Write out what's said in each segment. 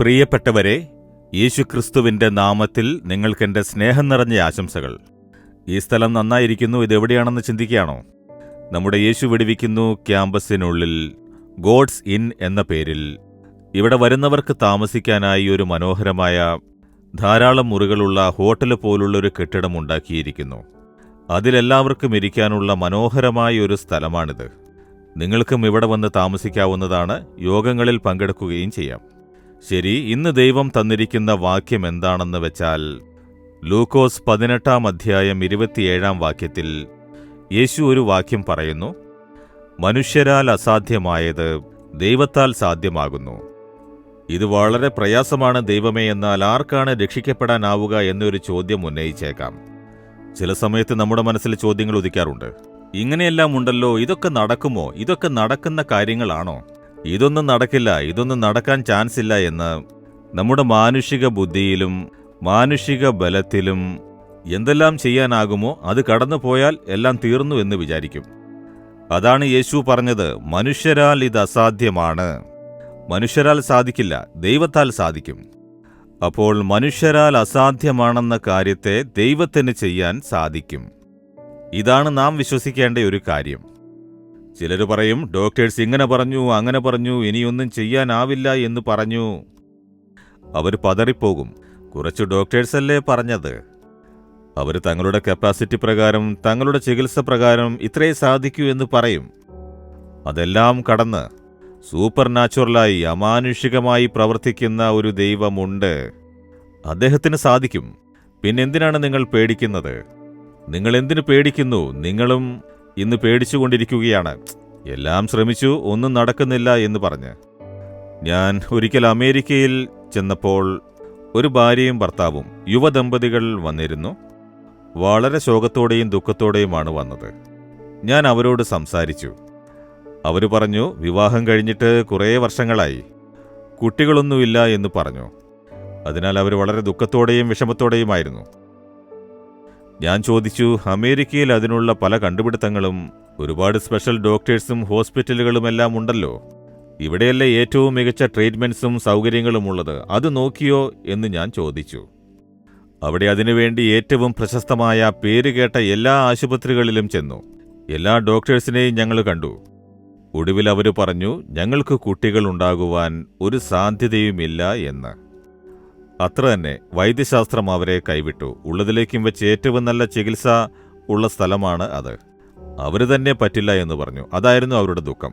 പ്രിയപ്പെട്ടവരെ, യേശുക്രിസ്തുവിന്റെ നാമത്തിൽ നിങ്ങൾക്കെന്റെ സ്നേഹം നിറഞ്ഞ ആശംസകൾ. ഈ സ്ഥലം നന്നായിരിക്കുന്നു. ഇതെവിടെയാണെന്ന് ചിന്തിക്കുകയാണോ? നമ്മുടെ യേശു വിടുവിക്കുന്നു ക്യാമ്പസിനുള്ളിൽ ഗോഡ്സ് ഇൻ എന്ന പേരിൽ ഇവിടെ വരുന്നവർക്ക് താമസിക്കാനായി ഒരു മനോഹരമായ ധാരാളം മുറികളുള്ള ഹോട്ടൽ പോലുള്ളൊരു കെട്ടിടം ഉണ്ടാക്കിയിരിക്കുന്നു. അതിലെല്ലാവർക്കും ഇരിക്കാനുള്ള മനോഹരമായ ഒരു സ്ഥലമാണിത്. നിങ്ങൾക്കും ഇവിടെ വന്ന് താമസിക്കാവുന്നതാണ്. യോഗങ്ങളിൽ പങ്കെടുക്കുകയും ചെയ്യാം. ശരി, ഇന്ന് ദൈവം തന്നിരിക്കുന്ന വാക്യം എന്താണെന്ന് വെച്ചാൽ, ലൂക്കോസ് 18 അധ്യായം 27 വാക്യത്തിൽ യേശു ഒരു വാക്യം പറയുന്നു: മനുഷ്യരാൽ അസാധ്യമായത് ദൈവത്താൽ സാധ്യമാകുന്നു. ഇത് വളരെ പ്രയാസമാണ് ദൈവമേ, എന്നാൽ ആർക്കാണ് രക്ഷിക്കപ്പെടാനാവുക എന്നൊരു ചോദ്യം ഉന്നയിച്ചേക്കാം. ചില സമയത്ത് നമ്മുടെ മനസ്സിൽ ചോദ്യങ്ങൾ ഉദിക്കാറുണ്ട്. ഇങ്ങനെയെല്ലാം ഉണ്ടല്ലോ, ഇതൊക്കെ നടക്കുമോ? ഇതൊക്കെ നടക്കുന്ന കാര്യങ്ങളാണോ? ഇതൊന്നും നടക്കില്ല, ഇതൊന്നും നടക്കാൻ ചാൻസ് ഇല്ല എന്ന് നമ്മുടെ മാനുഷിക ബുദ്ധിയിലും മാനുഷിക ബലത്തിലും എന്തെല്ലാം ചെയ്യാനാകുമോ അത് കടന്നുപോയാൽ എല്ലാം തീർന്നു എന്ന് വിചാരിക്കും. അതാണ് യേശു പറഞ്ഞത്, മനുഷ്യരാൽ ഇത് അസാധ്യമാണ്. മനുഷ്യരാൽ സാധിക്കില്ല, ദൈവത്താൽ സാധിക്കും. അപ്പോൾ മനുഷ്യരാൽ അസാധ്യമാണെന്ന കാര്യത്തെ ദൈവത്തിന് ചെയ്യാൻ സാധിക്കും. ഇതാണ് നാം വിശ്വസിക്കേണ്ട ഒരു കാര്യം. ചിലർ പറയും, ഡോക്ടേഴ്സ് ഇങ്ങനെ പറഞ്ഞു, അങ്ങനെ പറഞ്ഞു, ഇനിയൊന്നും ചെയ്യാനാവില്ല എന്ന് പറഞ്ഞു. അവർ പതറിപ്പോകും. കുറച്ച് ഡോക്ടേഴ്സല്ലേ പറഞ്ഞത്. അവർ തങ്ങളുടെ കപ്പാസിറ്റി പ്രകാരം, തങ്ങളുടെ ചികിത്സ പ്രകാരം ഇത്രേ സാധിക്കൂ എന്ന് പറയും. അതെല്ലാം കടന്ന് സൂപ്പർ നാച്ചുറലായി, അമാനുഷികമായി പ്രവർത്തിക്കുന്ന ഒരു ദൈവമുണ്ട്. അദ്ദേഹത്തിന് സാധിക്കും. പിന്നെന്തിനാണ് നിങ്ങൾ പേടിക്കുന്നത്? നിങ്ങൾ എന്തിനു പേടിക്കുന്നു? നിങ്ങളും ഇന്ന് പേടിച്ചുകൊണ്ടിരിക്കുകയാണ്. എല്ലാം ശ്രമിച്ചു, ഒന്നും നടക്കുന്നില്ല എന്ന് പറഞ്ഞ്. ഞാൻ ഒരിക്കൽ അമേരിക്കയിൽ ചെന്നപ്പോൾ ഒരു ഭാര്യയും ഭർത്താവും യുവദമ്പതികൾ വന്നിരുന്നു. വളരെ ശോകത്തോടെയും ദുഃഖത്തോടെയുമാണ് വന്നത്. ഞാൻ അവരോട് സംസാരിച്ചു. അവർ പറഞ്ഞു, വിവാഹം കഴിഞ്ഞിട്ട് കുറേ വർഷങ്ങളായി, കുട്ടികളൊന്നുമില്ല എന്ന് പറഞ്ഞു. അതിനാൽ അവർ വളരെ ദുഃഖത്തോടെയും വിഷമത്തോടെയുമായിരുന്നു. ഞാൻ ചോദിച്ചു, അമേരിക്കയിൽ അതിനുള്ള പല കണ്ടുപിടുത്തങ്ങളും ഒരുപാട് സ്പെഷ്യൽ ഡോക്ടേഴ്സും ഹോസ്പിറ്റലുകളുമെല്ലാം ഉണ്ടല്ലോ. ഇവിടെയല്ലേ ഏറ്റവും മികച്ച ട്രീറ്റ്മെൻറ്റ്സും സൗകര്യങ്ങളും ഉള്ളത്? അത് നോക്കിയോ എന്ന് ഞാൻ ചോദിച്ചു. അവിടെ അതിനുവേണ്ടി ഏറ്റവും പ്രശസ്തമായ പേരുകേട്ട എല്ലാ ആശുപത്രികളിലും ചെന്നു. എല്ലാ ഡോക്ടേഴ്സിനെയും ഞങ്ങൾ കണ്ടു. ഒടുവിൽ അവർ പറഞ്ഞു, ഞങ്ങൾക്ക് കുട്ടികളുണ്ടാകുവാൻ ഒരു സാധ്യതയുമില്ല എന്ന്. അത്ര തന്നെ വൈദ്യശാസ്ത്രം അവരെ കൈവിട്ടു. ഉള്ളതിലേക്കും വെച്ച് ഏറ്റവും നല്ല ചികിത്സ ഉള്ള സ്ഥലമാണ് അത്. അവർ തന്നെ പറ്റില്ല എന്ന് പറഞ്ഞു. അതായിരുന്നു അവരുടെ ദുഃഖം.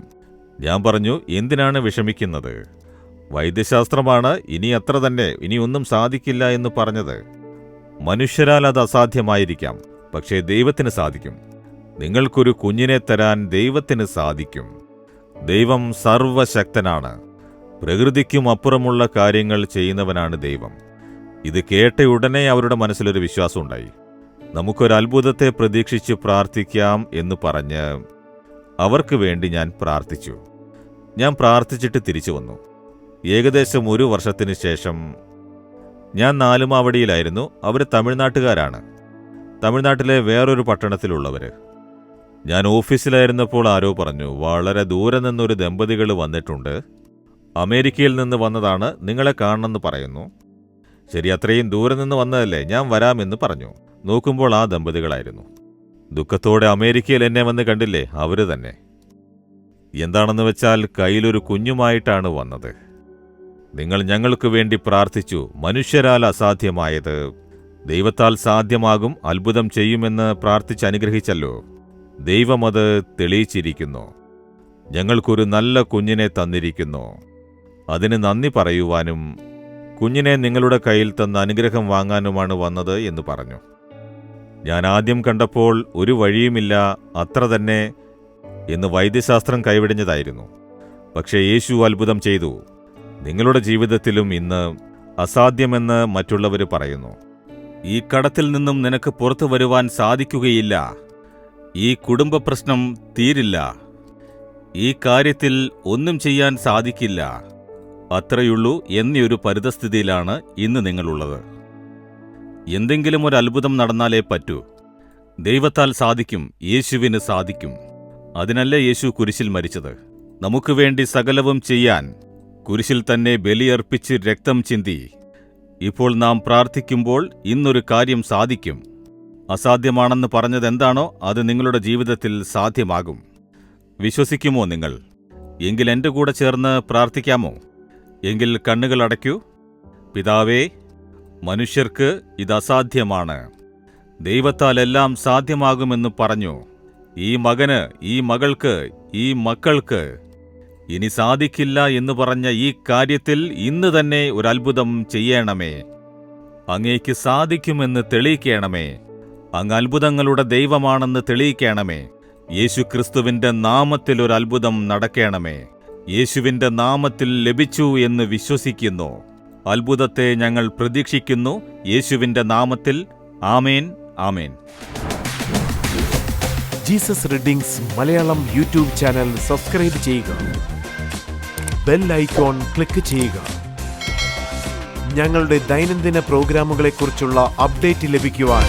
ഞാൻ പറഞ്ഞു, എന്തിനാണ് വിഷമിക്കുന്നത്? വൈദ്യശാസ്ത്രമാണ് ഇനി അത്ര തന്നെ, ഇനിയൊന്നും സാധിക്കില്ല എന്ന് പറഞ്ഞത്. മനുഷ്യരാൽ അത് അസാധ്യമായിരിക്കാം, പക്ഷേ ദൈവത്തിന് സാധിക്കും. നിങ്ങൾക്കൊരു കുഞ്ഞിനെ തരാൻ ദൈവത്തിന് സാധിക്കും. ദൈവം സർവശക്തനാണ്. പ്രകൃതിക്കും അപ്പുറമുള്ള കാര്യങ്ങൾ ചെയ്യുന്നവനാണ് ദൈവം. ഇത് കേട്ടയുടനെ അവരുടെ മനസ്സിലൊരു വിശ്വാസമുണ്ടായി. നമുക്കൊരത്ഭുതത്തെ പ്രതീക്ഷിച്ച് പ്രാർത്ഥിക്കാം എന്ന് പറഞ്ഞ് അവർക്ക് വേണ്ടി ഞാൻ പ്രാർത്ഥിച്ചു. ഞാൻ പ്രാർത്ഥിച്ചിട്ട് തിരിച്ചു വന്നു. ഏകദേശം 1 വർഷത്തിന് ശേഷം ഞാൻ നാലുമാവടിയിലായിരുന്നു. അവർ തമിഴ്നാട്ടുകാരാണ്. തമിഴ്നാട്ടിലെ വേറൊരു പട്ടണത്തിലുള്ളവർ. ഞാൻ ഓഫീസിലായിരുന്നപ്പോൾ ആരോ പറഞ്ഞു, വളരെ ദൂരെ നിന്നൊരു ദമ്പതികൾ വന്നിട്ടുണ്ട്. അമേരിക്കയിൽ നിന്ന് വന്നതാണ്, നിങ്ങളെ കാണണമെന്ന് പറയുന്നു. ശരി, അത്രയും ദൂരെ നിന്ന് വന്നതല്ലേ, ഞാൻ വരാമെന്ന് പറഞ്ഞു. നോക്കുമ്പോൾ ആ ദമ്പതികളായിരുന്നു. ദുഃഖത്തോടെ അമേരിക്കയിൽ എന്നെ വന്ന് കണ്ടില്ലേ, അവർ തന്നെ. എന്താണെന്ന് വെച്ചാൽ കയ്യിലൊരു കുഞ്ഞുമായിട്ടാണ് വന്നത്. നിങ്ങൾ ഞങ്ങൾക്ക് വേണ്ടി പ്രാർത്ഥിച്ചു. മനുഷ്യരാൽ അസാധ്യമായത് ദൈവത്താൽ സാധ്യമാകും, അത്ഭുതം ചെയ്യുമെന്ന് പ്രാർത്ഥിച്ച് അനുഗ്രഹിച്ചല്ലോ. ദൈവം അത് തെളിയിച്ചിരിക്കുന്നു. ഞങ്ങൾക്കൊരു നല്ല കുഞ്ഞിനെ തന്നിരിക്കുന്നു. അതിന് നന്ദി പറയുവാനും കുഞ്ഞിനെ നിങ്ങളുടെ കയ്യിൽ തന്ന അനുഗ്രഹം വാങ്ങാനുമാണ് വന്നത് എന്ന് പറഞ്ഞു. ഞാൻ ആദ്യം കണ്ടപ്പോൾ ഒരു വഴിയുമില്ല, അത്ര തന്നെ എന്ന് വൈദ്യശാസ്ത്രം കൈവിടിഞ്ഞതായിരുന്നു. പക്ഷേ യേശു അത്ഭുതം ചെയ്തു. നിങ്ങളുടെ ജീവിതത്തിലും ഇന്ന് അസാധ്യമെന്ന് മറ്റുള്ളവർ പറയുന്നു. ഈ കടത്തിൽ നിന്നും നിനക്ക് പുറത്തു വരുവാൻ സാധിക്കുകയില്ല, ഈ കുടുംബ പ്രശ്നം തീരില്ല, ഈ കാര്യത്തിൽ ഒന്നും ചെയ്യാൻ സാധിക്കില്ല, അത്രയുള്ളൂ എന്നൊരു പരിതസ്ഥിതിയിലാണ് ഇന്ന് നിങ്ങളുള്ളത്. എന്തെങ്കിലും ഒരു അത്ഭുതം നടന്നാലേ പറ്റൂ. ദൈവത്താൽ സാധിക്കും, യേശുവിന് സാധിക്കും. അതിനല്ലേ യേശു കുരിശിൽ മരിച്ചത്? നമുക്ക് വേണ്ടി സകലവും ചെയ്യാൻ കുരിശിൽ തന്നെ ബലിയർപ്പിച്ച് രക്തം ചിന്തി. ഇപ്പോൾ നാം പ്രാർത്ഥിക്കുമ്പോൾ ഇന്നൊരു കാര്യം സാധിക്കും. അസാധ്യമാണെന്ന് പറഞ്ഞതെന്താണോ അത് നിങ്ങളുടെ ജീവിതത്തിൽ സാധ്യമാകും. വിശ്വസിക്കുമോ നിങ്ങൾ? എങ്കിൽ എൻ്റെ കൂടെ ചേർന്ന് പ്രാർത്ഥിക്കാമോ? എങ്കിൽ കണ്ണുകൾ അടയ്ക്കൂ. പിതാവേ, മനുഷ്യർക്ക് ഇത് അസാധ്യമാണ്, ദൈവത്താൽ എല്ലാം സാധ്യമാകുമെന്ന് പറഞ്ഞു. ഈ മകന്, ഈ മകൾക്ക്, ഈ മക്കൾക്ക് ഇനി സാധിക്കില്ല എന്ന് പറഞ്ഞ ഈ കാര്യത്തിൽ ഇന്ന് തന്നെ ഒരു അത്ഭുതം ചെയ്യണമേ. അങ്ങേക്ക് സാധിക്കുമെന്ന് തെളിയിക്കണമേ. അങ്ങ് അത്ഭുതങ്ങളുടെ ദൈവമാണെന്ന് തെളിയിക്കണമേ. യേശുക്രിസ്തുവിന്റെ നാമത്തിൽ ഒരു അത്ഭുതം നടക്കണമേ. യേശുവിന്റെ നാമത്തിൽ ലഭിച്ചു എന്ന് വിശ്വസിക്കുന്നു. അത്ഭുതത്തെ ഞങ്ങൾ പ്രതീക്ഷിക്കുന്നു. യേശുവിന്റെ നാമത്തിൽ. ആമേൻ, ആമേൻ. Jesus readings Malayalam YouTube channel subscribe ചെയ്യുക. ബെൽ ഐക്കോൺ ക്ലിക്ക് ചെയ്യുക. ഞങ്ങളുടെ ദൈനംദിന പ്രോഗ്രാമുകളെക്കുറിച്ചുള്ള അപ്ഡേറ്റ് ലഭിക്കുവാൻ